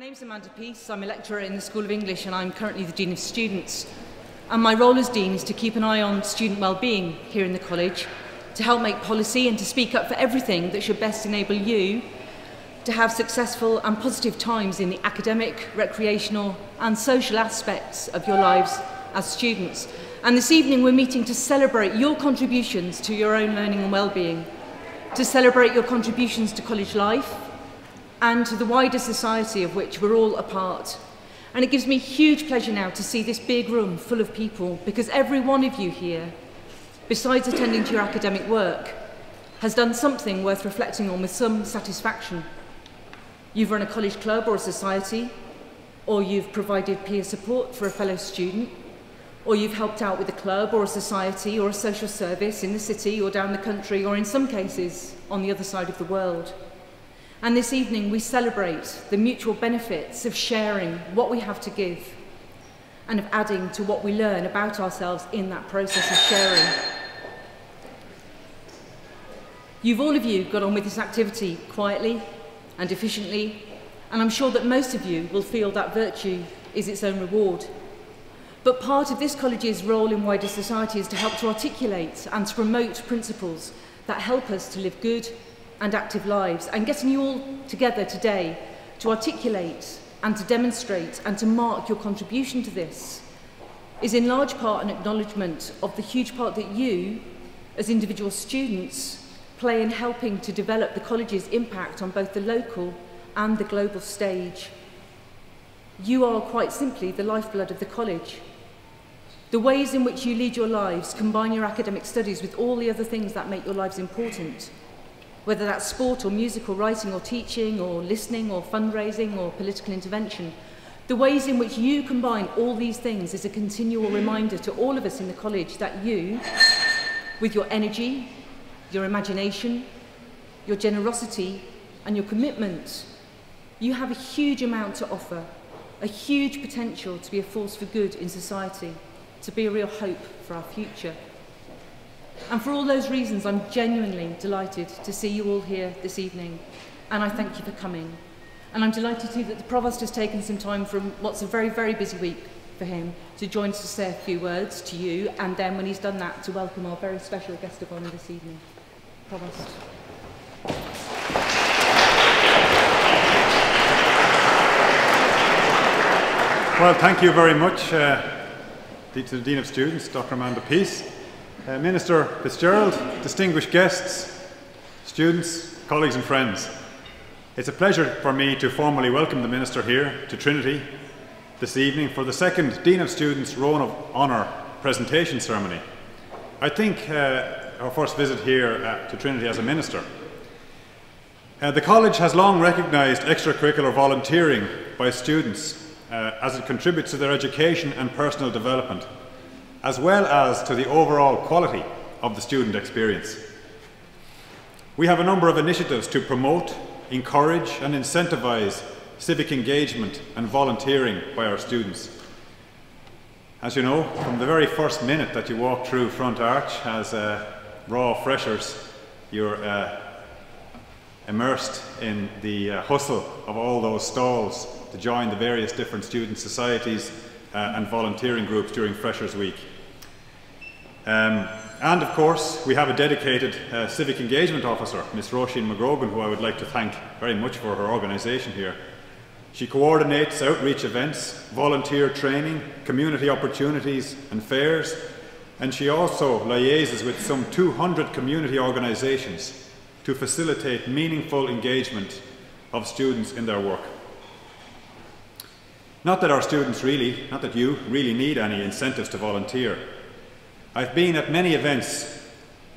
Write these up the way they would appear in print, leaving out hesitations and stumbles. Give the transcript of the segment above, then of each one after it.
name's Amanda Peace. I'm a lecturer in the School of English and I'm currently the Dean of Students. And my role as Dean is to keep an eye on student well-being here in the college, to help make policy and to speak up for everything that should best enable you to have successful and positive times in the academic, recreational and social aspects of your lives as students. And this evening we're meeting to celebrate your contributions to your own learning and well-being, to celebrate your contributions to college life and to the wider society of which we're all a part. And it gives me huge pleasure now to see this big room full of people, because every one of you here, besides attending to your academic work, has done something worth reflecting on with some satisfaction. You've run a college club or a society, or you've provided peer support for a fellow student, or you've helped out with a club or a society or a social service in the city or down the country, or in some cases on the other side of the world. And this evening we celebrate the mutual benefits of sharing what we have to give and of adding to what we learn about ourselves in that process of sharing. All of you got on with this activity quietly and efficiently, and I'm sure that most of you will feel that virtue is its own reward. But part of this college's role in wider society is to help to articulate and to promote principles that help us to live good and active lives. And getting you all together today to articulate and to demonstrate and to mark your contribution to this is in large part an acknowledgement of the huge part that you, as individual students, play in helping to develop the college's impact on both the local and the global stage. You are quite simply the lifeblood of the college. The ways in which you lead your lives combine your academic studies with all the other things that make your lives important, whether that's sport or music or writing or teaching or listening or fundraising or political intervention. The ways in which you combine all these things is a continual reminder to all of us in the college that you, with your energy, your imagination, your generosity and your commitment, you have a huge amount to offer, a huge potential to be a force for good in society, to be a real hope for our future. And for all those reasons, I'm genuinely delighted to see you all here this evening, and I thank you for coming. And I'm delighted too that the Provost has taken some time from what's a very, very busy week for him to join us to say a few words to you, and then when he's done that, to welcome our very special guest of honour this evening. Provost. Well, thank you very much to the Dean of Students, Dr. Amanda Peace. Minister Fitzgerald, distinguished guests, students, colleagues and friends. It's a pleasure for me to formally welcome the Minister here to Trinity this evening for the second Dean of Students Rowan of Honour presentation ceremony. I think our first visit here to Trinity as a Minister. The college has long recognised extracurricular volunteering by students as it contributes to their education and personal development, as well as to the overall quality of the student experience. We have a number of initiatives to promote, encourage and incentivise civic engagement and volunteering by our students. As you know, from the very first minute that you walk through Front Arch as raw freshers, you're immersed in the hustle of all those stalls to join the various different student societies and volunteering groups during Freshers' Week. And of course, we have a dedicated civic engagement officer, Miss Roisin McGrogan, who I would like to thank very much for her organisation here. She coordinates outreach events, volunteer training, community opportunities and fairs, and she also liaises with some 200 community organisations to facilitate meaningful engagement of students in their work. Not that you really need any incentives to volunteer. I've been at many events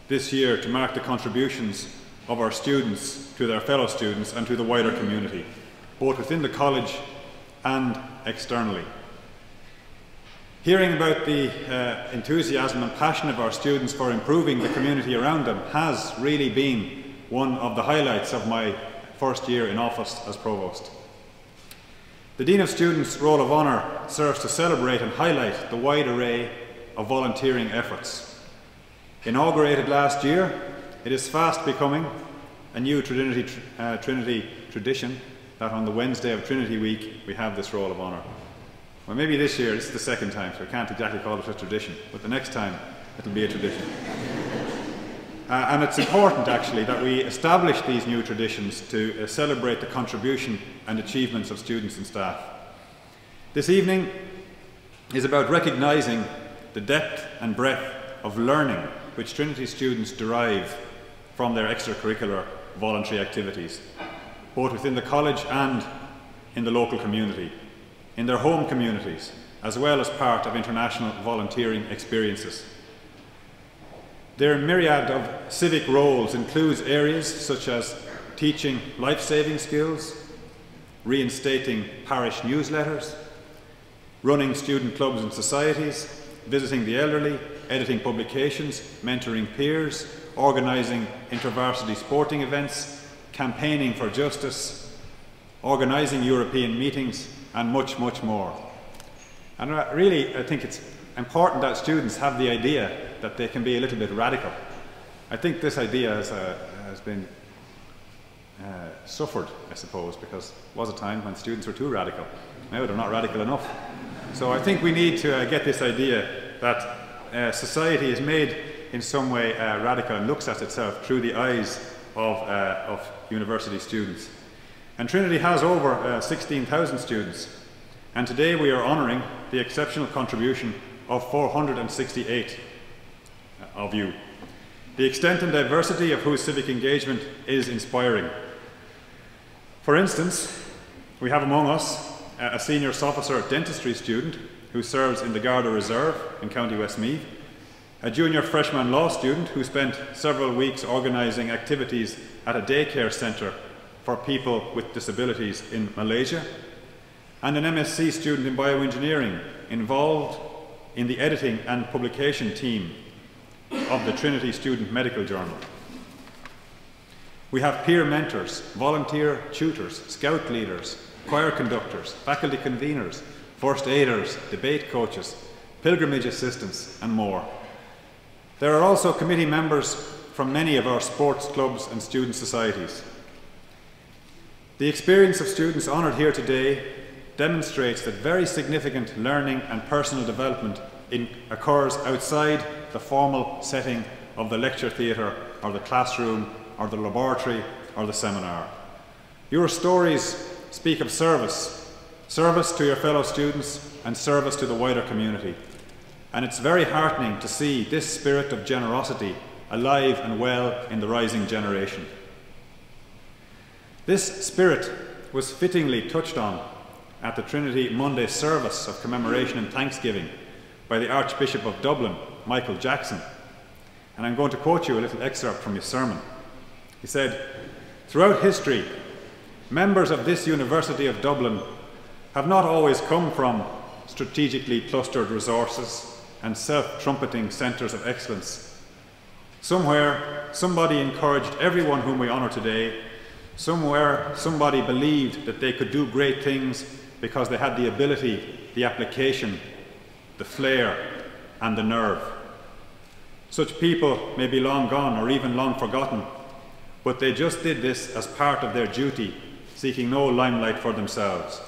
this year to mark the contributions of our students to their fellow students and to the wider community, both within the college and externally. Hearing about the enthusiasm and passion of our students for improving the community around them has really been one of the highlights of my first year in office as Provost. The Dean of Students' Roll of Honour serves to celebrate and highlight the wide array of volunteering efforts. Inaugurated last year, it is fast becoming a new Trinity tradition that on the Wednesday of Trinity Week we have this Roll of Honour. Well, maybe this year, this is the second time, so I can't exactly call it a tradition, but the next time it'll be a tradition. And it's important, actually, that we establish these new traditions to celebrate the contribution and achievements of students and staff. This evening is about recognising the depth and breadth of learning which Trinity students derive from their extracurricular voluntary activities, both within the college and in the local community, in their home communities, as well as part of international volunteering experiences. Their myriad of civic roles includes areas such as teaching life-saving skills, reinstating parish newsletters, running student clubs and societies, visiting the elderly, editing publications, mentoring peers, organising intervarsity sporting events, campaigning for justice, organising European meetings, and much, much more. And really, I think it's important that students have the idea that they can be a little bit radical. I think this idea has been suffered, I suppose, because there was a time when students were too radical. Now they're not radical enough. So I think we need to get this idea that society is made in some way radical and looks at itself through the eyes of university students. And Trinity has over 16,000 students, and today we are honouring the exceptional contribution of 468 of you, the extent and diversity of whose civic engagement is inspiring. For instance, we have among us a senior officer dentistry student who serves in the Garda Reserve in County Westmeath, a junior freshman law student who spent several weeks organising activities at a daycare centre for people with disabilities in Malaysia, and an MSc student in bioengineering involved in the editing and publication team of the Trinity Student Medical Journal. We have peer mentors, volunteer tutors, scout leaders, choir conductors, faculty conveners, first aiders, debate coaches, pilgrimage assistants, and more. There are also committee members from many of our sports clubs and student societies. The experience of students honoured here today demonstrates that very significant learning and personal development occurs outside the formal setting of the lecture theatre or the classroom or the laboratory or the seminar. Your stories speak of service, service to your fellow students and service to the wider community. And it's very heartening to see this spirit of generosity alive and well in the rising generation. This spirit was fittingly touched on at the Trinity Monday service of commemoration and thanksgiving by the Archbishop of Dublin, Michael Jackson. And I'm going to quote you a little excerpt from his sermon. He said, "Throughout history, members of this University of Dublin have not always come from strategically clustered resources and self-trumpeting centres of excellence. Somewhere, somebody encouraged everyone whom we honour today. Somewhere, somebody believed that they could do great things because they had the ability, the application, the flair, and the nerve. Such people may be long gone or even long forgotten, but they just did this as part of their duty, seeking no limelight for themselves.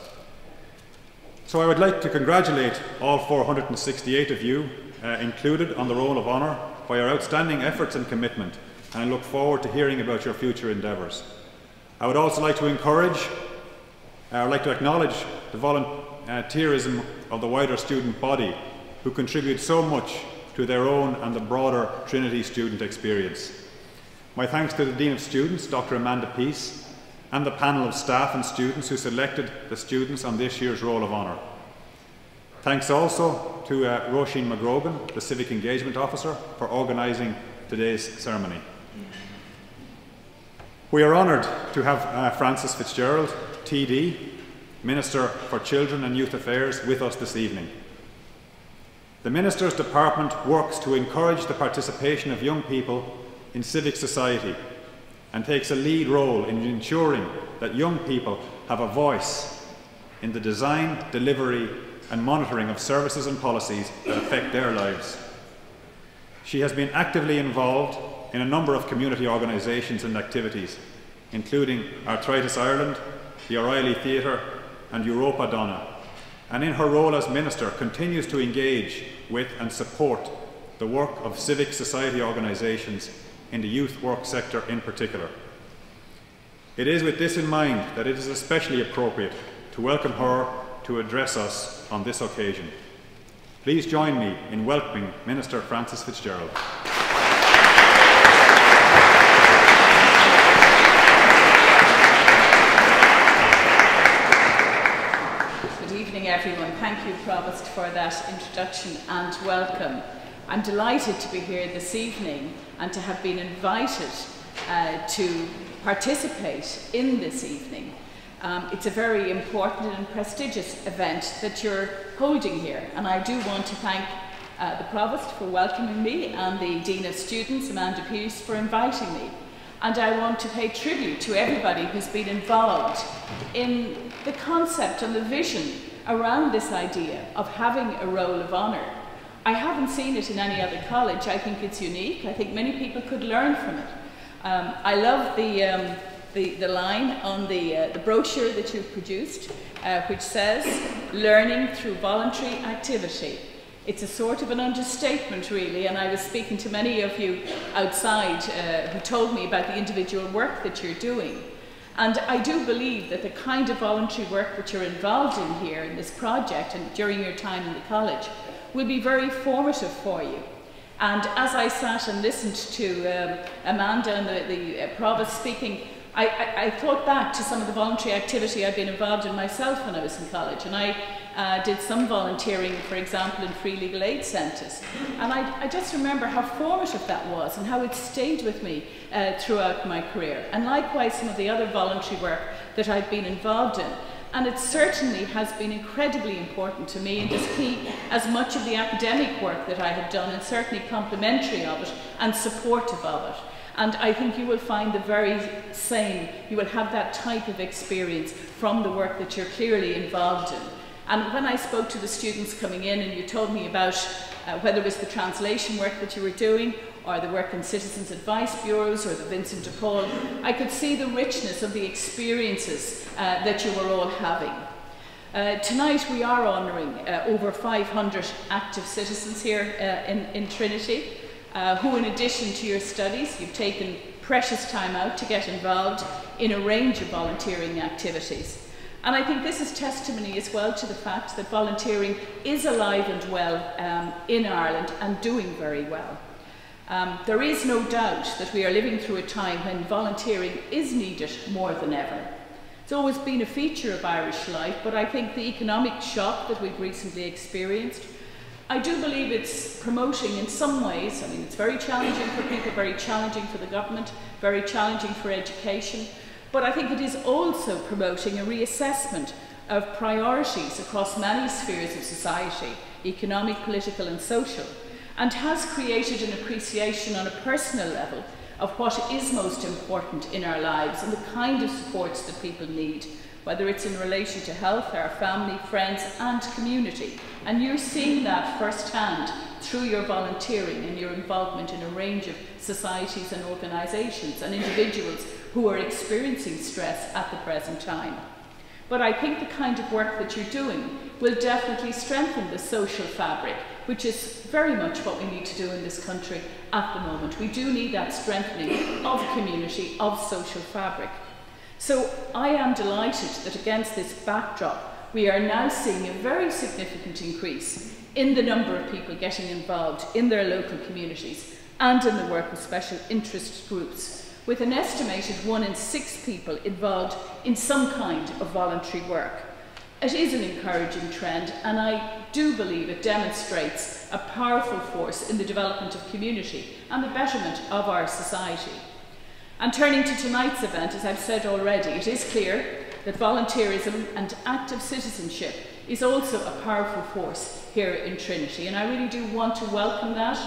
So I would like to congratulate all 468 of you included on the Roll of Honour for your outstanding efforts and commitment, and I look forward to hearing about your future endeavours. I would also like to acknowledge the volunteerism of the wider student body who contribute so much to their own and the broader Trinity student experience. My thanks to the Dean of Students, Dr. Amanda Peace, and the panel of staff and students who selected the students on this year's Roll of Honour. Thanks also to Roisin McGrogan, the Civic Engagement Officer, for organising today's ceremony. We are honoured to have Francis Fitzgerald T.D, Minister for Children and Youth Affairs, with us this evening. The Minister's Department works to encourage the participation of young people in civic society and takes a lead role in ensuring that young people have a voice in the design, delivery and monitoring of services and policies that affect their lives. She has been actively involved in a number of community organisations and activities, including Arthritis Ireland, the O'Reilly Theatre and Europa Donna, and in her role as Minister continues to engage with and support the work of civic society organisations in the youth work sector in particular. It is with this in mind that it is especially appropriate to welcome her to address us on this occasion. Please join me in welcoming Minister Frances Fitzgerald. Good evening, everyone. Thank you, Provost, for that introduction and welcome. I'm delighted to be here this evening and to have been invited to participate in this evening. It's a very important and prestigious event that you're holding here, and I do want to thank the Provost for welcoming me and the Dean of Students, Amanda Pearce, for inviting me. And I want to pay tribute to everybody who's been involved in the concept and the vision around this idea of having a roll of honour. I haven't seen it in any other college. I think it's unique. I think many people could learn from it. I love the line on the brochure that you've produced, which says, learning through voluntary activity. It's a sort of an understatement, really, and I was speaking to many of you outside who told me about the individual work that you're doing. And I do believe that the kind of voluntary work that you're involved in here in this project and during your time in the college will be very formative for you. And as I sat and listened to Amanda and the Provost speaking, I thought back to some of the voluntary activity I've been involved in myself when I was in college. And I did some volunteering, for example, in free legal aid centres. And I just remember how formative that was and how it stayed with me throughout my career. And likewise, some of the other voluntary work that I've been involved in. And it certainly has been incredibly important to me and is key as much of the academic work that I have done, and certainly complementary of it and supportive of it. And I think you will find the very same. You will have that type of experience from the work that you're clearly involved in. And when I spoke to the students coming in and you told me about whether it was the translation work that you were doing or the work in citizens' advice bureaus or the Vincent de Paul, I could see the richness of the experiences that you were all having. Tonight we are honouring over 500 active citizens here in Trinity, who in addition to your studies, you've taken precious time out to get involved in a range of volunteering activities. And I think this is testimony as well to the fact that volunteering is alive and well in Ireland and doing very well. There is no doubt that we are living through a time when volunteering is needed more than ever. It's always been a feature of Irish life, but I think the economic shock that we've recently experienced, I do believe it's promoting in some ways. I mean, it's very challenging for people, very challenging for the government, very challenging for education. But I think it is also promoting a reassessment of priorities across many spheres of society, economic, political and social, and has created an appreciation on a personal level of what is most important in our lives and the kind of supports that people need, whether it's in relation to health, our family, friends and community. And you're seeing that firsthand through your volunteering and your involvement in a range of societies and organisations and individuals who are experiencing stress at the present time. But I think the kind of work that you're doing will definitely strengthen the social fabric, which is very much what we need to do in this country at the moment. We do need that strengthening of community, of social fabric. So I am delighted that against this backdrop, we are now seeing a very significant increase in the number of people getting involved in their local communities and in the work of special interest groups, with an estimated 1 in 6 people involved in some kind of voluntary work. It is an encouraging trend, and I do believe it demonstrates a powerful force in the development of community and the betterment of our society. And turning to tonight's event, as I've said already, it is clear that volunteerism and active citizenship is also a powerful force here in Trinity, and I really do want to welcome that,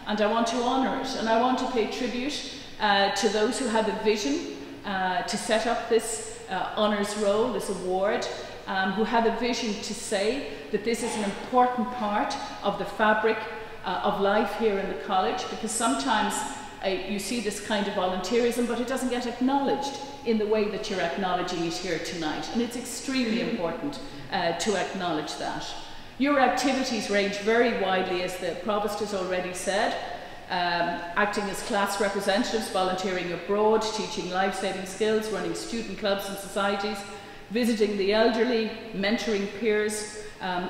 and I want to honour it, and I want to pay tribute to those who had the vision to set up this honours roll, this award, who had a vision to say that this is an important part of the fabric of life here in the college, because sometimes You see this kind of volunteerism, but it doesn't get acknowledged in the way that you're acknowledging it here tonight. And it's extremely important to acknowledge that. Your activities range very widely, as the Provost has already said, acting as class representatives, volunteering abroad, teaching life-saving skills, running student clubs and societies, visiting the elderly, mentoring peers,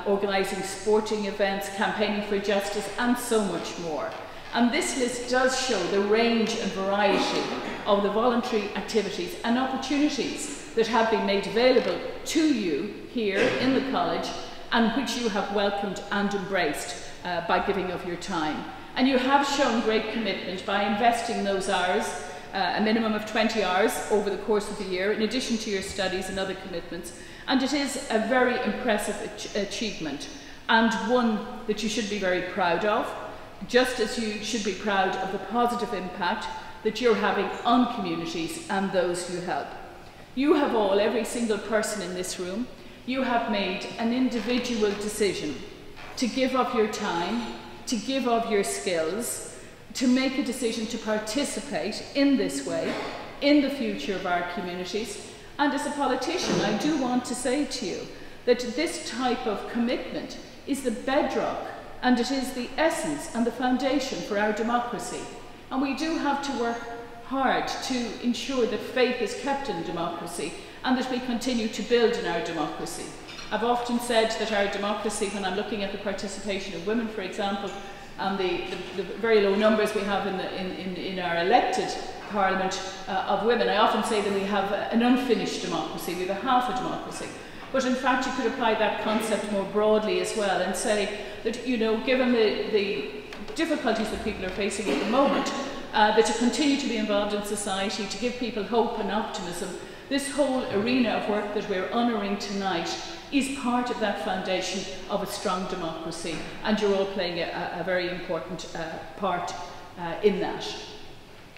organising sporting events, campaigning for justice, and so much more. And this list does show the range and variety of the voluntary activities and opportunities that have been made available to you here in the college, and which you have welcomed and embraced by giving of your time. And you have shown great commitment by investing those hours, a minimum of 20 hours over the course of the year, in addition to your studies and other commitments. And it is a very impressive achievement, and one that you should be very proud of, just as you should be proud of the positive impact that you're having on communities and those you help. You have all, every single person in this room, you have made an individual decision to give up your time, to give up your skills, to make a decision to participate in this way in the future of our communities. And as a politician, I do want to say to you that this type of commitment is the bedrock, and it is the essence and the foundation for our democracy. And we do have to work hard to ensure that faith is kept in democracy and that we continue to build in our democracy. I've often said that our democracy, when I'm looking at the participation of women, for example, and the very low numbers we have in our elected parliament of women, I often say that we have an unfinished democracy, we have a half a democracy. But in fact, you could apply that concept more broadly as well and say that, you know, given the difficulties that people are facing at the moment, that to continue to be involved in society, to give people hope and optimism, this whole arena of work that we're honouring tonight is part of that foundation of a strong democracy, and you're all playing a very important part in that.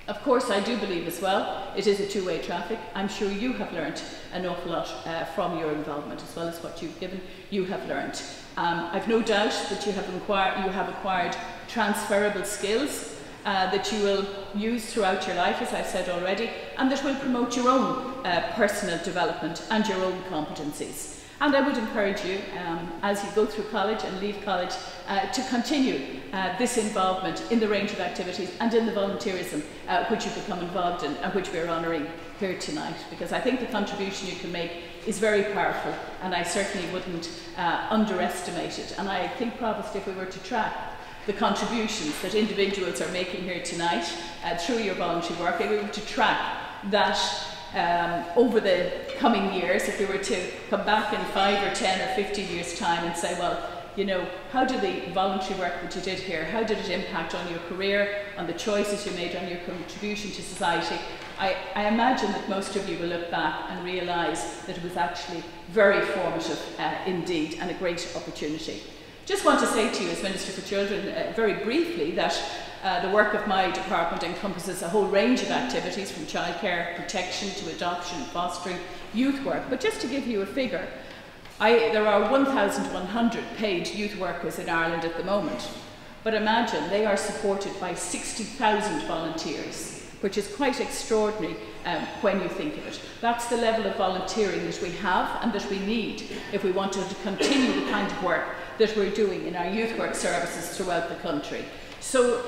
Of course, I do believe as well, it is a two-way traffic. I'm sure you have learned an awful lot from your involvement, as well as what you've given, you have learned. I've no doubt that you have acquired transferable skills that you will use throughout your life, as I've said already, and that will promote your own personal development and your own competencies. And I would encourage you, as you go through college and leave college, to continue this involvement in the range of activities and in the volunteerism which you've become involved in and which we're honouring here tonight. Because I think the contribution you can make is very powerful, and I certainly wouldn't underestimate it. And I think, Provost, if we were to track the contributions that individuals are making here tonight through your voluntary work, if we were to track that over the coming years, if we were to come back in 5 or 10 or 15 years' time and say, well, you know, how did the voluntary work that you did here, how did it impact on your career, on the choices you made, on your contribution to society? I imagine that most of you will look back and realise that it was actually very formative indeed, and a great opportunity. Just want to say to you as Minister for Children very briefly that the work of my department encompasses a whole range of activities, from childcare, protection to adoption, fostering, youth work. But just to give you a figure, there are 1,100 paid youth workers in Ireland at the moment. But imagine they are supported by 60,000 volunteers, which is quite extraordinary when you think of it. That's the level of volunteering that we have and that we need if we want to continue the kind of work that we're doing in our youth work services throughout the country. So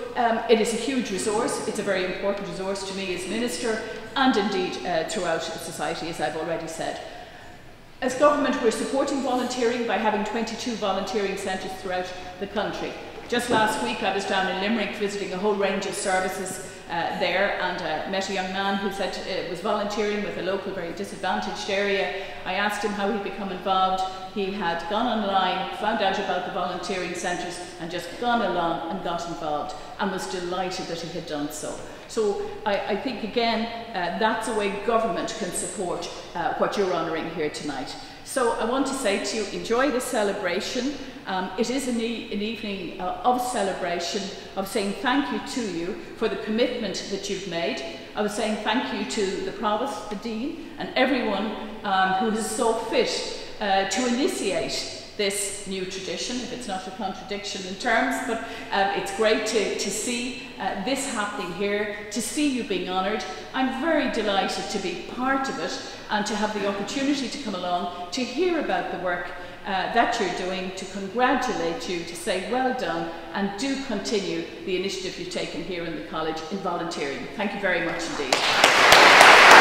it is a huge resource. It's a very important resource to me as Minister, and indeed throughout society, as I've already said. As government, we're supporting volunteering by having 22 volunteering centres throughout the country. Just last week I was down in Limerick visiting a whole range of services there, and met a young man who said was volunteering with a local very disadvantaged area. I asked him how he'd become involved. He had gone online, found out about the volunteering centres, and just gone along and got involved, and was delighted that he had done so. So I think again that's a way government can support what you're honouring here tonight. So I want to say to you, enjoy this celebration. It is an evening of celebration, of saying thank you to you for the commitment that you've made. I was saying thank you to the Provost, the Dean, and everyone who is so fit to initiate this new tradition, if it's not a contradiction in terms, but it's great to see this happening here, to see you being honoured. I'm very delighted to be part of it and to have the opportunity to come along, to hear about the work that you're doing, to congratulate you, to say well done, and do continue the initiative you've taken here in the college in volunteering. Thank you very much indeed.